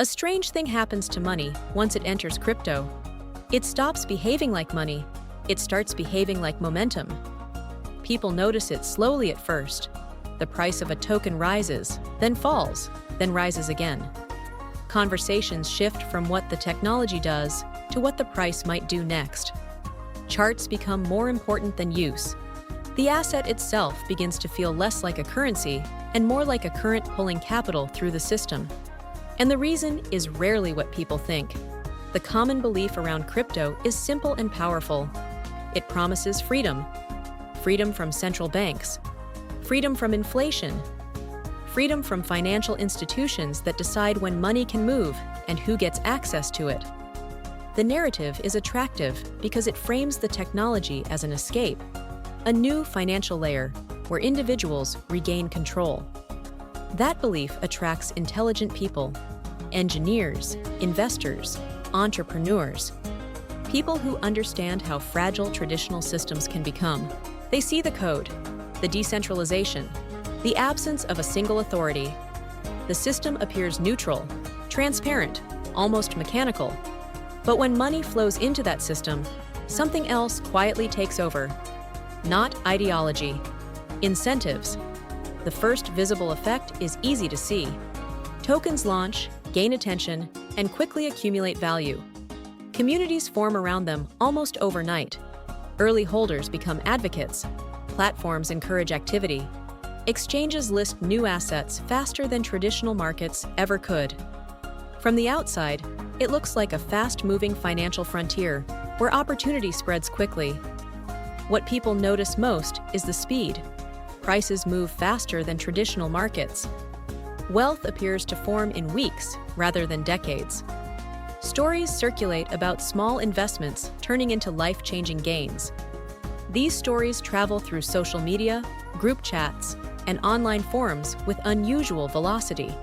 A strange thing happens to money once it enters crypto. It stops behaving like money. It starts behaving like momentum. People notice it slowly at first. The price of a token rises, then falls, then rises again. Conversations shift from what the technology does to what the price might do next. Charts become more important than use. The asset itself begins to feel less like a currency and more like a current pulling capital through the system. And the reason is rarely what people think. The common belief around crypto is simple and powerful. It promises freedom. Freedom from central banks. Freedom from inflation. Freedom from financial institutions that decide when money can move and who gets access to it. The narrative is attractive because it frames the technology as an escape, a new financial layer where individuals regain control. That belief attracts intelligent people, engineers, investors, entrepreneurs, people who understand how fragile traditional systems can become. They see the code, the decentralization, the absence of a single authority. The system appears neutral, transparent, almost mechanical. But when money flows into that system, something else quietly takes over. Not ideology, incentives. The first visible effect is easy to see. Tokens launch, gain attention, and quickly accumulate value. Communities form around them almost overnight. Early holders become advocates. Platforms encourage activity. Exchanges list new assets faster than traditional markets ever could. From the outside, it looks like a fast-moving financial frontier where opportunity spreads quickly. What people notice most is the speed. Prices move faster than traditional markets. Wealth appears to form in weeks rather than decades. Stories circulate about small investments turning into life-changing gains. These stories travel through social media, group chats, and online forums with unusual velocity.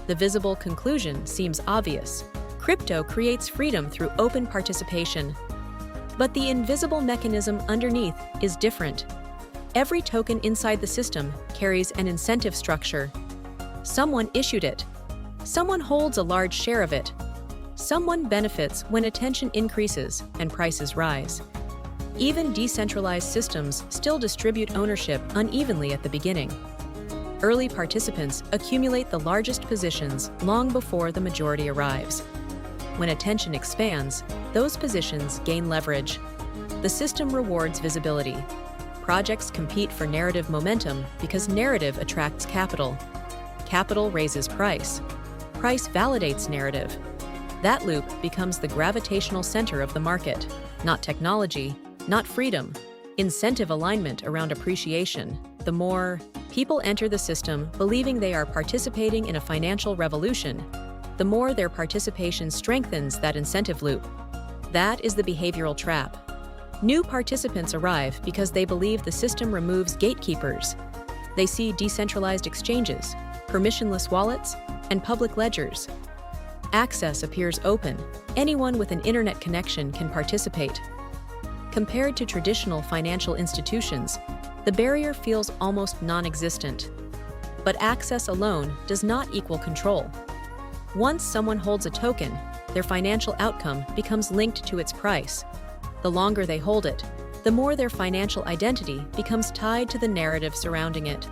The visible conclusion seems obvious. Crypto creates freedom through open participation. But the invisible mechanism underneath is different. Every token inside the system carries an incentive structure. Someone issued it. Someone holds a large share of it. Someone benefits when attention increases and prices rise. Even decentralized systems still distribute ownership unevenly at the beginning. Early participants accumulate the largest positions long before the majority arrives. When attention expands, those positions gain leverage. The system rewards visibility. Projects compete for narrative momentum because narrative attracts capital. Capital raises price. Price validates narrative. That loop becomes the gravitational center of the market. Not technology, not freedom. Incentive alignment around appreciation. The more people enter the system believing they are participating in a financial revolution, the more their participation strengthens that incentive loop. That is the behavioral trap. New participants arrive because they believe the system removes gatekeepers. They see decentralized exchanges, permissionless wallets, and public ledgers. Access appears open. Anyone with an internet connection can participate. Compared to traditional financial institutions, the barrier feels almost non-existent. But access alone does not equal control. Once someone holds a token, their financial outcome becomes linked to its price. The longer they hold it, the more their financial identity becomes tied to the narrative surrounding it.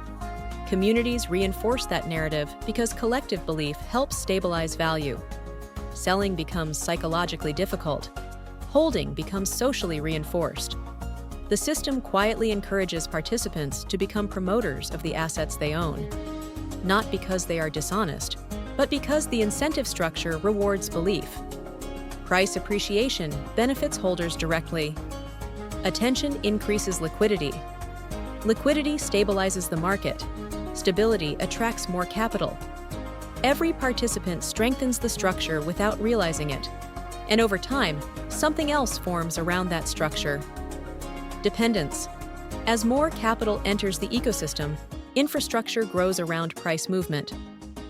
Communities reinforce that narrative because collective belief helps stabilize value. Selling becomes psychologically difficult. Holding becomes socially reinforced. The system quietly encourages participants to become promoters of the assets they own. Not because they are dishonest, but because the incentive structure rewards belief. Price appreciation benefits holders directly. Attention increases liquidity. Liquidity stabilizes the market. Stability attracts more capital. Every participant strengthens the structure without realizing it. And over time, something else forms around that structure. Dependence. As more capital enters the ecosystem, infrastructure grows around price movement.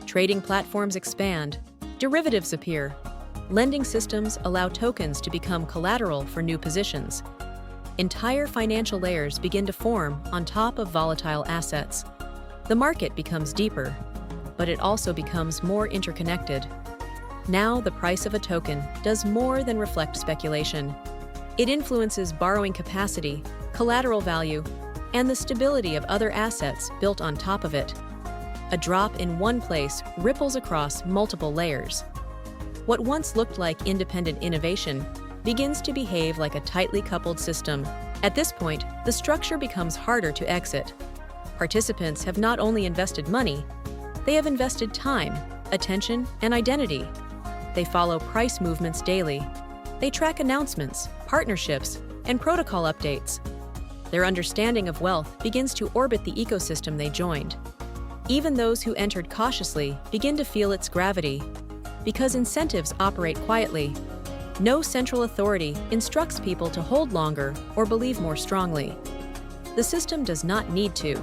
Trading platforms expand. Derivatives appear. Lending systems allow tokens to become collateral for new positions. Entire financial layers begin to form on top of volatile assets. The market becomes deeper, but it also becomes more interconnected. Now, the price of a token does more than reflect speculation. It influences borrowing capacity, collateral value, and the stability of other assets built on top of it. A drop in one place ripples across multiple layers. What once looked like independent innovation begins to behave like a tightly coupled system. At this point, the structure becomes harder to exit. Participants have not only invested money, they have invested time, attention, and identity. They follow price movements daily. They track announcements, partnerships, and protocol updates. Their understanding of wealth begins to orbit the ecosystem they joined. Even those who entered cautiously begin to feel its gravity. Because incentives operate quietly, no central authority instructs people to hold longer or believe more strongly. The system does not need to.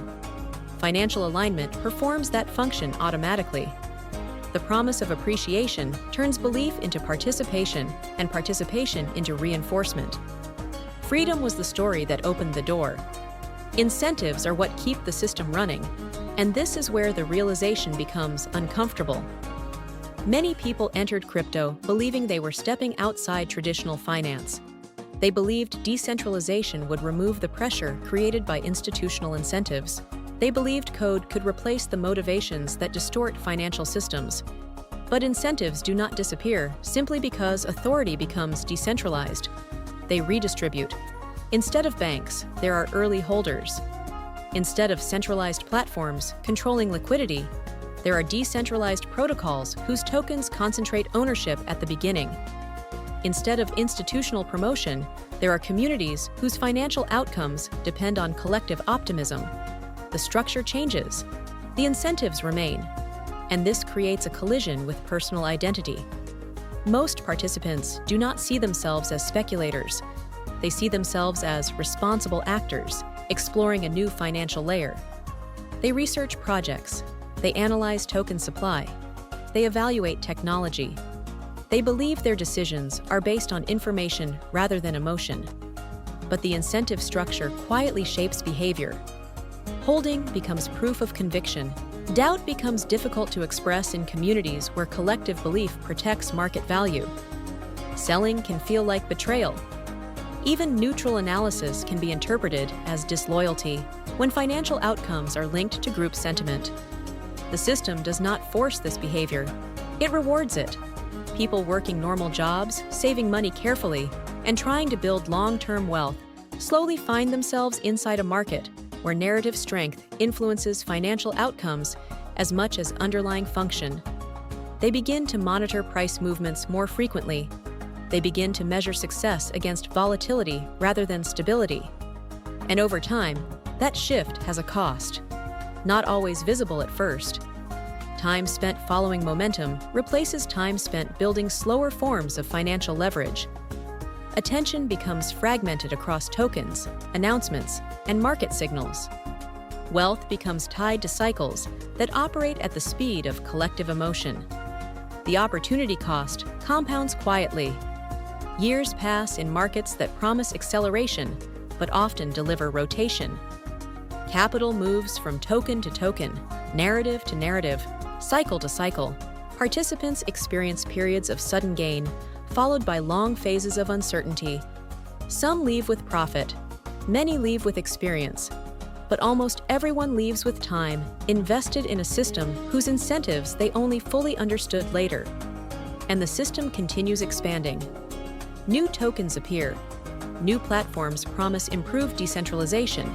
Financial alignment performs that function automatically. The promise of appreciation turns belief into participation and participation into reinforcement. Freedom was the story that opened the door. Incentives are what keep the system running, and this is where the realization becomes uncomfortable. Many people entered crypto believing they were stepping outside traditional finance. They believed decentralization would remove the pressure created by institutional incentives. They believed code could replace the motivations that distort financial systems. But incentives do not disappear simply because authority becomes decentralized. They redistribute. Instead of banks, there are early holders. Instead of centralized platforms controlling liquidity, there are decentralized protocols whose tokens concentrate ownership at the beginning. Instead of institutional promotion, there are communities whose financial outcomes depend on collective optimism. The structure changes, the incentives remain, and this creates a collision with personal identity. Most participants do not see themselves as speculators. They see themselves as responsible actors, exploring a new financial layer. They research projects, they analyze token supply, they evaluate technology. They believe their decisions are based on information rather than emotion. But the incentive structure quietly shapes behavior. Holding becomes proof of conviction. Doubt becomes difficult to express in communities where collective belief protects market value. Selling can feel like betrayal. Even neutral analysis can be interpreted as disloyalty when financial outcomes are linked to group sentiment. The system does not force this behavior. It rewards it. People working normal jobs, saving money carefully, and trying to build long-term wealth slowly find themselves inside a market where narrative strength influences financial outcomes as much as underlying function. They begin to monitor price movements more frequently. They begin to measure success against volatility rather than stability. And over time, that shift has a cost. Not always visible at first. Time spent following momentum replaces time spent building slower forms of financial leverage. Attention becomes fragmented across tokens, announcements, and market signals. Wealth becomes tied to cycles that operate at the speed of collective emotion. The opportunity cost compounds quietly. Years pass in markets that promise acceleration, but often deliver rotation. Capital moves from token to token, narrative to narrative, cycle to cycle. Participants experience periods of sudden gain, followed by long phases of uncertainty. Some leave with profit, many leave with experience, but almost everyone leaves with time invested in a system whose incentives they only fully understood later. And the system continues expanding. New tokens appear. New platforms promise improved decentralization.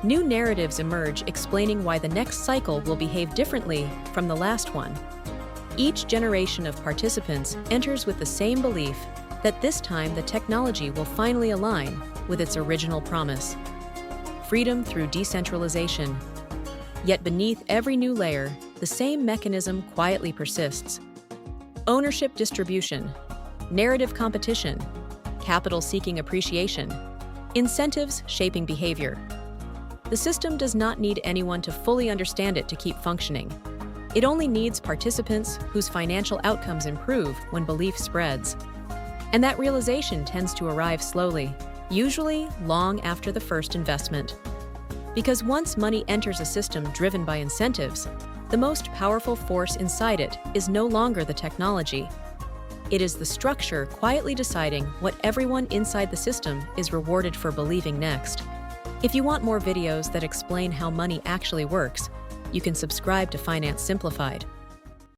New narratives emerge explaining why the next cycle will behave differently from the last one. Each generation of participants enters with the same belief that this time the technology will finally align with its original promise. Freedom through decentralization. Yet beneath every new layer, the same mechanism quietly persists. Ownership distribution, narrative competition, capital seeking appreciation, incentives shaping behavior. The system does not need anyone to fully understand it to keep functioning. It only needs participants whose financial outcomes improve when belief spreads. And that realization tends to arrive slowly, usually long after the first investment. Because once money enters a system driven by incentives, the most powerful force inside it is no longer the technology, It is the structure quietly deciding what everyone inside the system is rewarded for believing next. If you want more videos that explain how money actually works, you can subscribe to Finance Simplified.